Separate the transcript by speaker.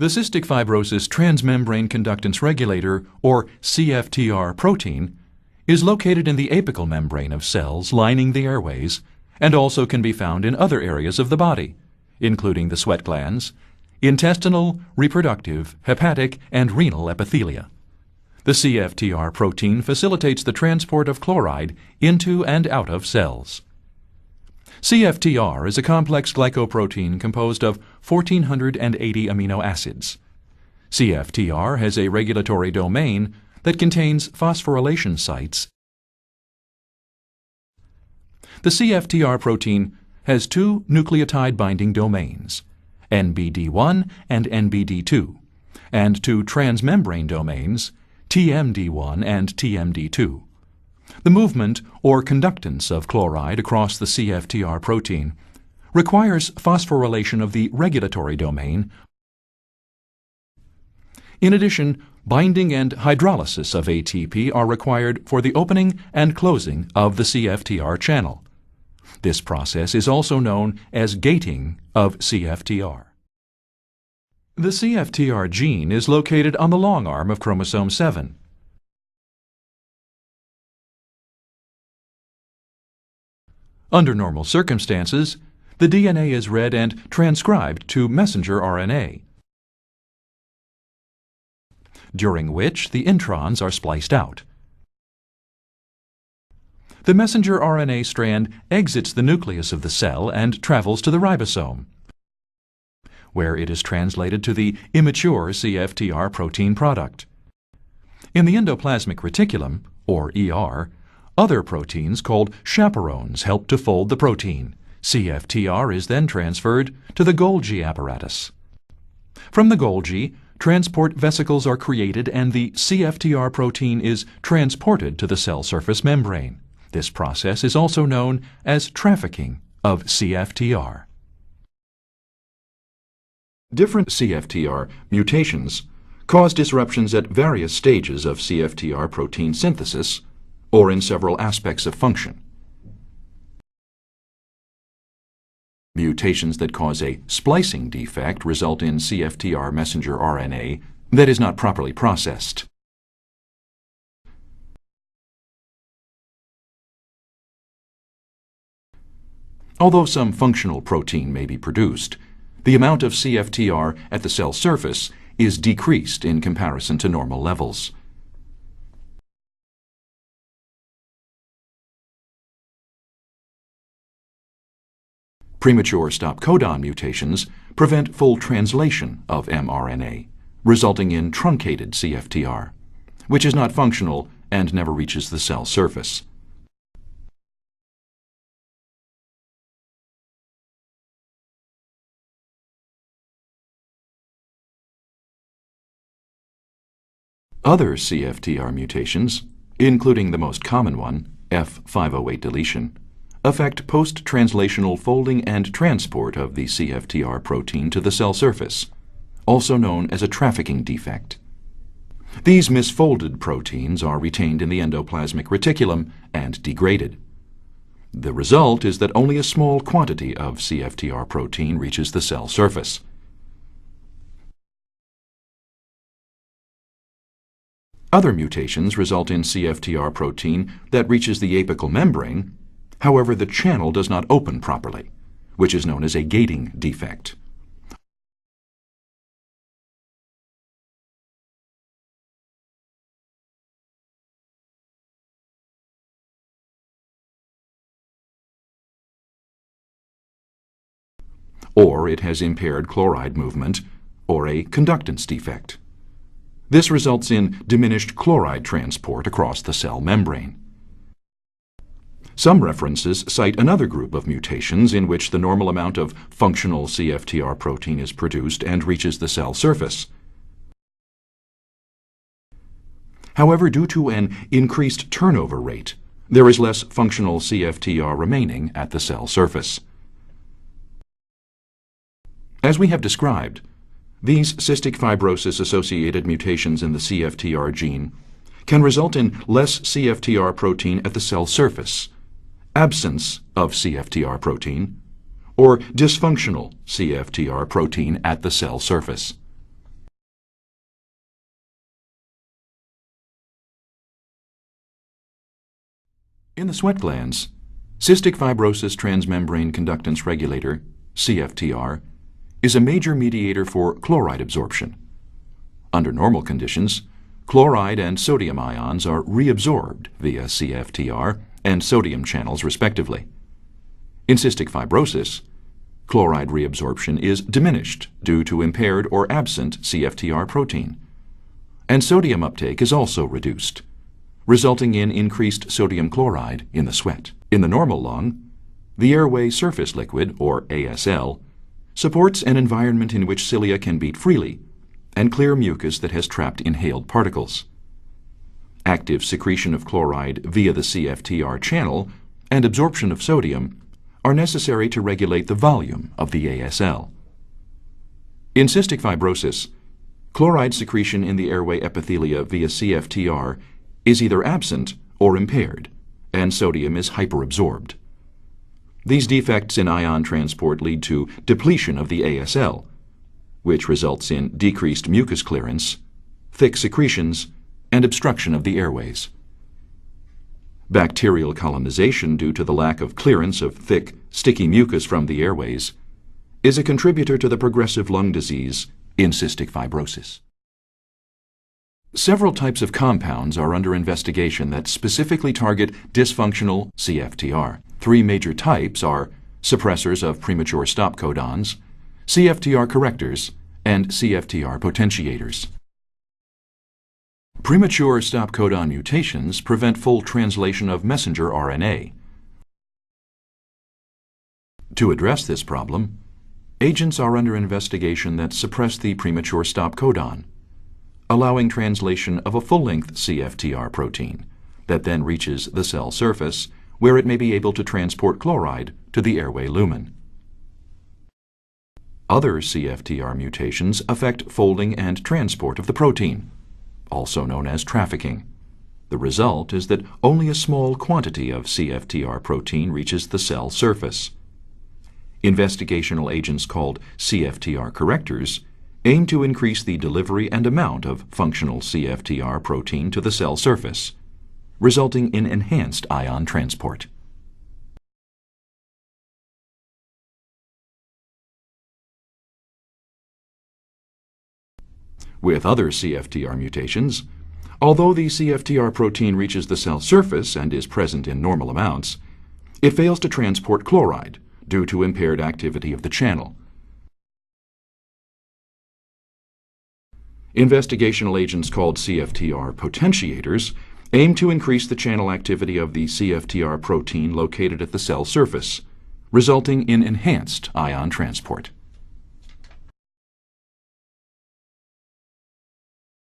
Speaker 1: The cystic fibrosis transmembrane conductance regulator, or CFTR protein, is located in the apical membrane of cells lining the airways and also can be found in other areas of the body, including the sweat glands, intestinal, reproductive, hepatic, and renal epithelia. The CFTR protein facilitates the transport of chloride into and out of cells. CFTR is a complex glycoprotein composed of 1,480 amino acids. CFTR has a regulatory domain that contains phosphorylation sites. The CFTR protein has two nucleotide binding domains, NBD1 and NBD2, and two transmembrane domains, TMD1 and TMD2. The movement or conductance of chloride across the CFTR protein requires phosphorylation of the regulatory domain. In addition, binding and hydrolysis of ATP are required for the opening and closing of the CFTR channel. This process is also known as gating of CFTR. The CFTR gene is located on the long arm of chromosome 7. Under normal circumstances, the DNA is read and transcribed to messenger RNA, during which the introns are spliced out. The messenger RNA strand exits the nucleus of the cell and travels to the ribosome, where it is translated to the immature CFTR protein product. In the endoplasmic reticulum, or ER, other proteins called chaperones help to fold the protein. CFTR is then transferred to the Golgi apparatus. From the Golgi, transport vesicles are created and the CFTR protein is transported to the cell surface membrane. This process is also known as trafficking of CFTR. Different CFTR mutations cause disruptions at various stages of CFTR protein synthesis or in several aspects of function. Mutations that cause a splicing defect result in CFTR messenger RNA that is not properly processed. Although some functional protein may be produced, the amount of CFTR at the cell surface is decreased in comparison to normal levels. Premature stop codon mutations prevent full translation of mRNA, resulting in truncated CFTR, which is not functional and never reaches the cell surface. Other CFTR mutations, including the most common one, F508 deletion, affect post-translational folding and transport of the CFTR protein to the cell surface, also known as a trafficking defect. These misfolded proteins are retained in the endoplasmic reticulum and degraded. The result is that only a small quantity of CFTR protein reaches the cell surface. Other mutations result in CFTR protein that reaches the apical membrane. However, the channel does not open properly, which is known as a gating defect. Or it has impaired chloride movement, or a conductance defect. This results in diminished chloride transport across the cell membrane. Some references cite another group of mutations in which the normal amount of functional CFTR protein is produced and reaches the cell surface. However, due to an increased turnover rate, there is less functional CFTR remaining at the cell surface. As we have described, these cystic fibrosis-associated mutations in the CFTR gene can result in less CFTR protein at the cell surface, absence of CFTR protein, or dysfunctional CFTR protein at the cell surface. In the sweat glands, cystic fibrosis transmembrane conductance regulator, CFTR, is a major mediator for chloride absorption. Under normal conditions, chloride and sodium ions are reabsorbed via CFTR and sodium channels respectively. In cystic fibrosis, chloride reabsorption is diminished due to impaired or absent CFTR protein, and sodium uptake is also reduced, resulting in increased sodium chloride in the sweat. In the normal lung, the airway surface liquid, or ASL, supports an environment in which cilia can beat freely and clear mucus that has trapped inhaled particles. Active secretion of chloride via the CFTR channel and absorption of sodium are necessary to regulate the volume of the ASL. In cystic fibrosis, chloride secretion in the airway epithelia via CFTR is either absent or impaired, and sodium is hyperabsorbed. These defects in ion transport lead to depletion of the ASL, which results in decreased mucus clearance, thick secretions, and obstruction of the airways. Bacterial colonization due to the lack of clearance of thick, sticky mucus from the airways is a contributor to the progressive lung disease in cystic fibrosis. Several types of compounds are under investigation that specifically target dysfunctional CFTR. Three major types are suppressors of premature stop codons, CFTR correctors, and CFTR potentiators. Premature stop codon mutations prevent full translation of messenger RNA. To address this problem, agents are under investigation that suppress the premature stop codon, allowing translation of a full-length CFTR protein that then reaches the cell surface, where it may be able to transport chloride to the airway lumen. Other CFTR mutations affect folding and transport of the protein, also known as trafficking. The result is that only a small quantity of CFTR protein reaches the cell surface. Investigational agents called CFTR correctors aim to increase the delivery and amount of functional CFTR protein to the cell surface, resulting in enhanced ion transport. With other CFTR mutations, although the CFTR protein reaches the cell surface and is present in normal amounts, it fails to transport chloride due to impaired activity of the channel. Investigational agents called CFTR potentiators aim to increase the channel activity of the CFTR protein located at the cell surface, resulting in enhanced ion transport.